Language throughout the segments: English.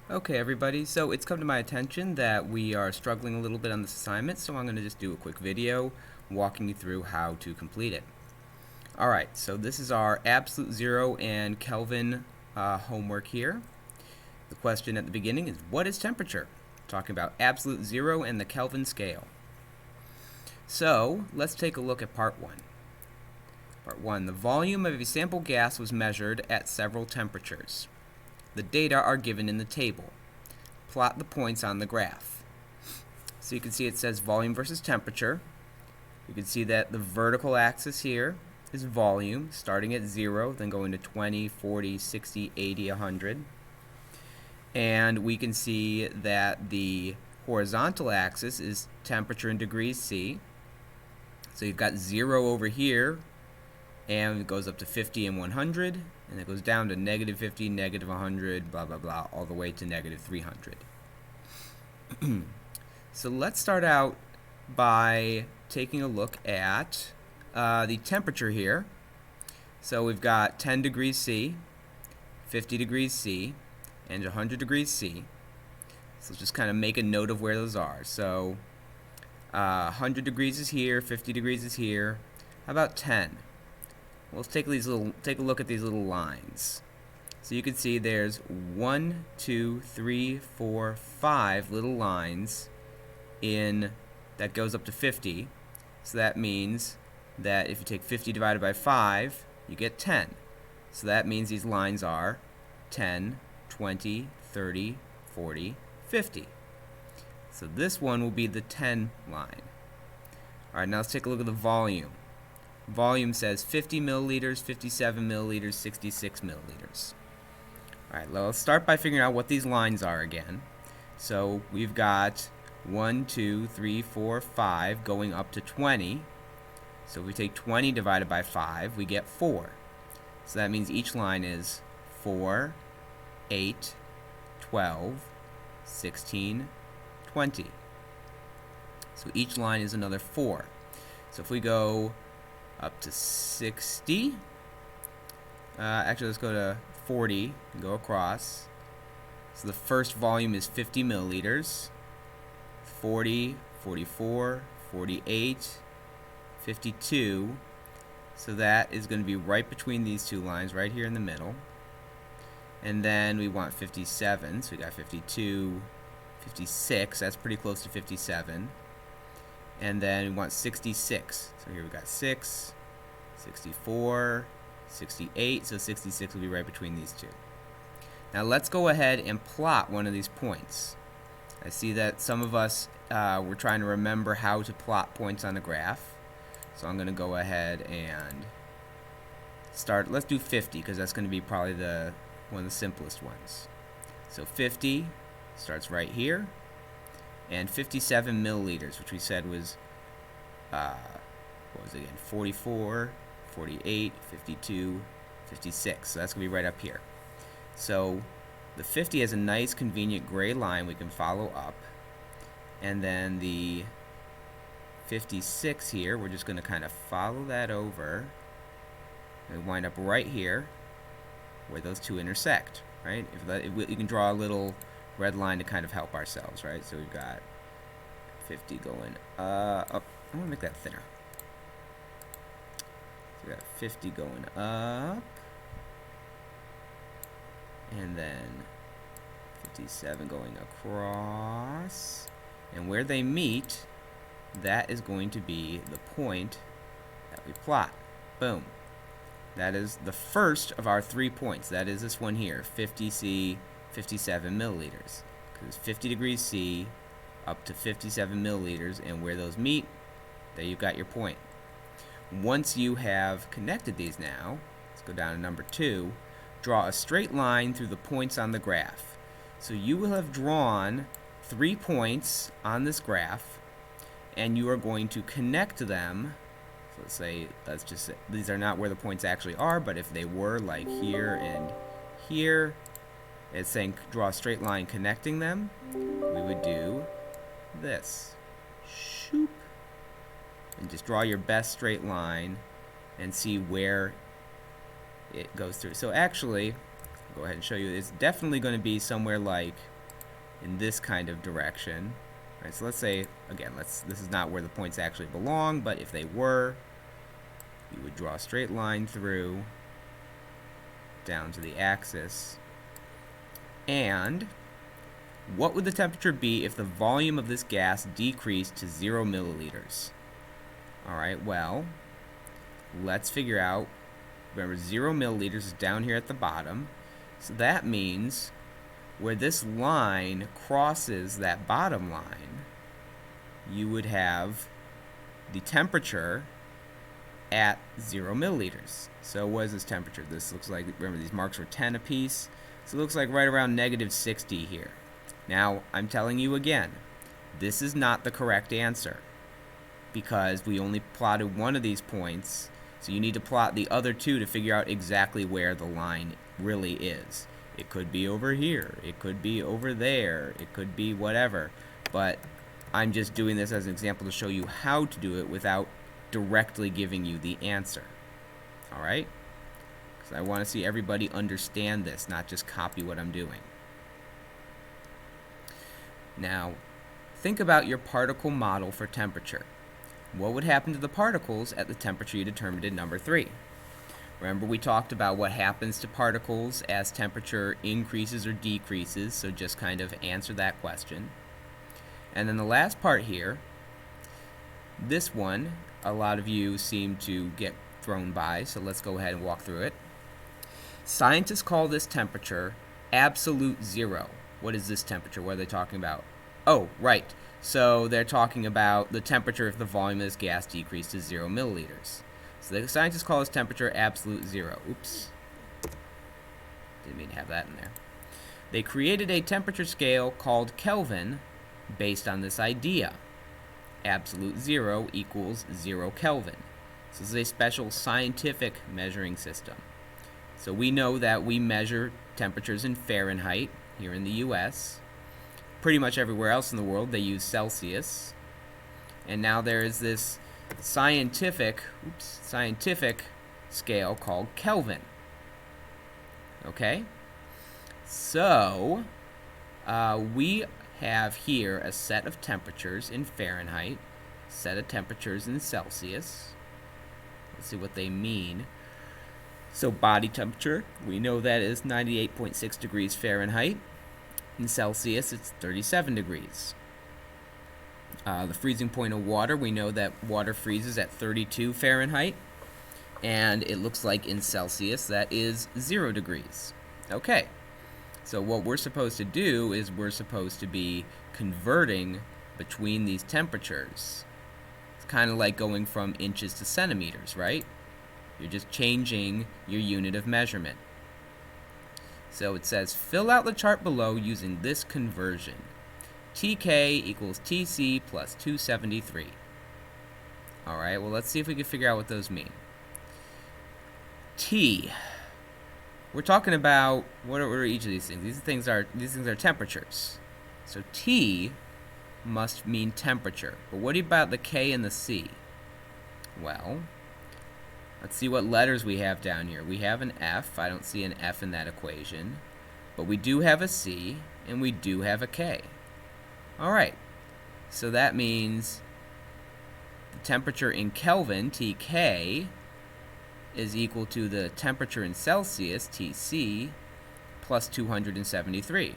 Okay, everybody, so it's come to my attention that we are struggling a little bit on this assignment, so I'm going to just do a quick video walking you through how to complete it. Alright, so this is our absolute zero and Kelvin homework here. The question at the beginning is, what is temperature? Talking about absolute zero and the Kelvin scale. So, let's take a look at part 1. Part 1, the volume of a sample gas was measured at several temperatures. The data are given in the table. Plot the points on the graph. So you can see it says volume versus temperature. You can see that the vertical axis here is volume, starting at 0, then going to 20, 40, 60, 80, 100. And we can see that the horizontal axis is temperature in degrees C. So you've got 0 over here, and it goes up to 50 and 100, and it goes down to negative 50, negative 100, blah, blah, blah, all the way to negative 300. So let's start out by taking a look at the temperature here. So we've got 10 degrees C, 50 degrees C, and 100 degrees C. So let's just kind of make a note of where those are. So 100 degrees is here, 50 degrees is here. How about 10? Well, let's take a look at these little lines. So you can see there's 1, 2, 3, 4, 5 little lines in that goes up to 50. So that means that if you take 50 divided by 5, you get 10. So that means these lines are 10, 20, 30, 40, 50. So this one will be the 10 line. Alright, now let's take a look at the volume. Volume says 50 milliliters, 57 milliliters, 66 milliliters. Alright, let's start by figuring out what these lines are again. So we've got 1, 2, 3, 4, 5 going up to 20. So if we take 20 divided by 5, we get 4. So that means each line is 4, 8, 12, 16, 20. So each line is another 4. So if we go up to 60, actually let's go to 40 and go across. So the first volume is 50 milliliters, 40, 44, 48, 52. So that is going to be right between these two lines, right here in the middle. And then we want 57, so we got 52, 56, that's pretty close to 57. And then we want 66. So here we got 6, 64, 68. So 66 will be right between these two. Now let's go ahead and plot one of these points. I see that some of us were trying to remember how to plot points on the graph. So I'm going to go ahead and start. Let's do 50 because that's going to be probably one of the simplest ones. So 50 starts right here. And 57 milliliters, which we said was, what was it again, 44, 48, 52, 56. So that's going to be right up here. So the 50 has a nice, convenient gray line we can follow up. And then the 56 here, we're just going to kind of follow that over. And wind up right here where those two intersect, right? You can draw a little red line to kind of help ourselves, right? So we've got 50 going up. I'm going to make that thinner. So we got 50 going up. And then 57 going across. And where they meet, that is going to be the point that we plot. Boom. That is the first of our 3 points. That is this one here, 50 C, 57 milliliters, because 50 degrees C up to 57 milliliters, and where those meet, there you've got your point. Once you have connected these now, let's go down to number 2, draw a straight line through the points on the graph. So you will have drawn 3 points on this graph, and you are going to connect them. So let's just say these are not where the points actually are, but if they were, like here and here, it's saying draw a straight line connecting them, we would do this. Shoop. And just draw your best straight line and see where it goes through. So actually, I'll go ahead and show you. It's definitely going to be somewhere like in this kind of direction. All right, so let's say, again, this is not where the points actually belong, but if they were, you would draw a straight line through down to the axis. And what would the temperature be if the volume of this gas decreased to 0 milliliters? All right, well, let's figure out. Remember, 0 milliliters is down here at the bottom. So that means where this line crosses that bottom line, you would have the temperature at 0 milliliters. So what is this temperature? This looks like, remember, these marks were 10 apiece. So it looks like right around negative 60 here. Now, I'm telling you again, this is not the correct answer because we only plotted one of these points. So you need to plot the other two to figure out exactly where the line really is. It could be over here. It could be over there. It could be whatever. But I'm just doing this as an example to show you how to do it without directly giving you the answer. All right? Because I want to see everybody understand this, not just copy what I'm doing. Now, think about your particle model for temperature. What would happen to the particles at the temperature you determined in number 3? Remember, we talked about what happens to particles as temperature increases or decreases, so just kind of answer that question. And then the last part here, this one, a lot of you seem to get thrown by, so let's go ahead and walk through it. Scientists call this temperature absolute zero. What is this temperature? What are they talking about? Oh, right. So they're talking about the temperature if the volume of this gas decreased to 0 milliliters. So the scientists call this temperature absolute zero. Oops. Didn't mean to have that in there. They created a temperature scale called Kelvin based on this idea. Absolute zero equals 0 Kelvin. So this is a special scientific measuring system. So we know that we measure temperatures in Fahrenheit here in the US. Pretty much everywhere else in the world they use Celsius. And now there is this scientific scale called Kelvin. Okay? So we have here a set of temperatures in Fahrenheit, set of temperatures in Celsius. Let's see what they mean. So body temperature, we know that is 98.6 degrees Fahrenheit. In Celsius, it's 37 degrees. The freezing point of water, we know that water freezes at 32 Fahrenheit. And it looks like in Celsius, that is 0 degrees. Okay, so what we're supposed to do is we're supposed to be converting between these temperatures. It's kind of like going from inches to centimeters, right? You're just changing your unit of measurement. So it says, fill out the chart below using this conversion. TK equals TC plus 273. All right, well, let's see if we can figure out what those mean. T. We're talking about, what are each of these things? These things are temperatures. So T must mean temperature. But what about the K and the C? Well, let's see what letters we have down here. We have an F. I don't see an F in that equation. But we do have a C, and we do have a K. All right. So that means the temperature in Kelvin, TK, is equal to the temperature in Celsius, TC, plus 273.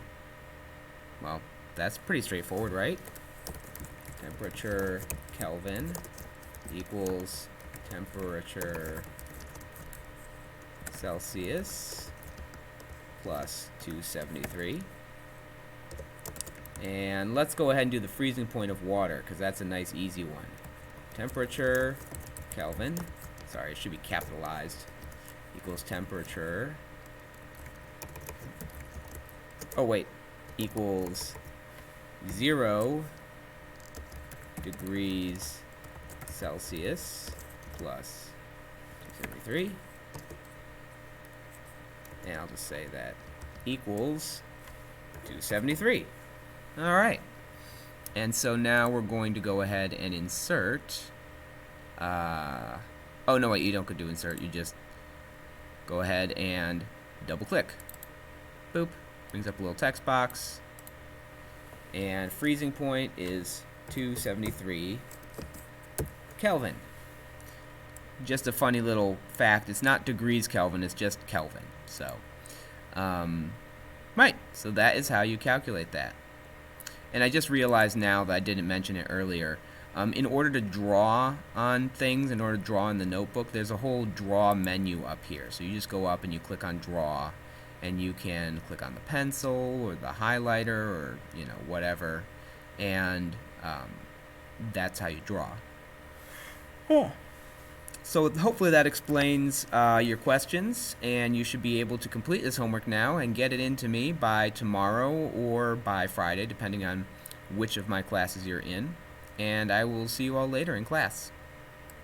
Well, that's pretty straightforward, right? Temperature Kelvin equals temperature Celsius plus 273. And let's go ahead and do the freezing point of water, because that's a nice easy one. Temperature Kelvin, sorry, it should be capitalized, equals temperature, oh wait, equals 0 degrees Celsius plus 273. And I'll just say that equals 273. All right. And so now we're going to go ahead and insert. Oh, no, wait, you don't do insert. You just go ahead and double click. Boop. Brings up a little text box. and freezing point is 273 Kelvin. Just a funny little fact, it's not degrees Kelvin, it's just Kelvin. So, right, so that is how you calculate that. And I just realized now that I didn't mention it earlier. In order to draw on things, in order to draw in the notebook, there's a whole draw menu up here. So you just go up and you click on draw, and you can click on the pencil or the highlighter or whatever, and that's how you draw. Oh. So hopefully that explains your questions, and you should be able to complete this homework now and get it in to me by tomorrow or by Friday, depending on which of my classes you're in. And I will see you all later in class.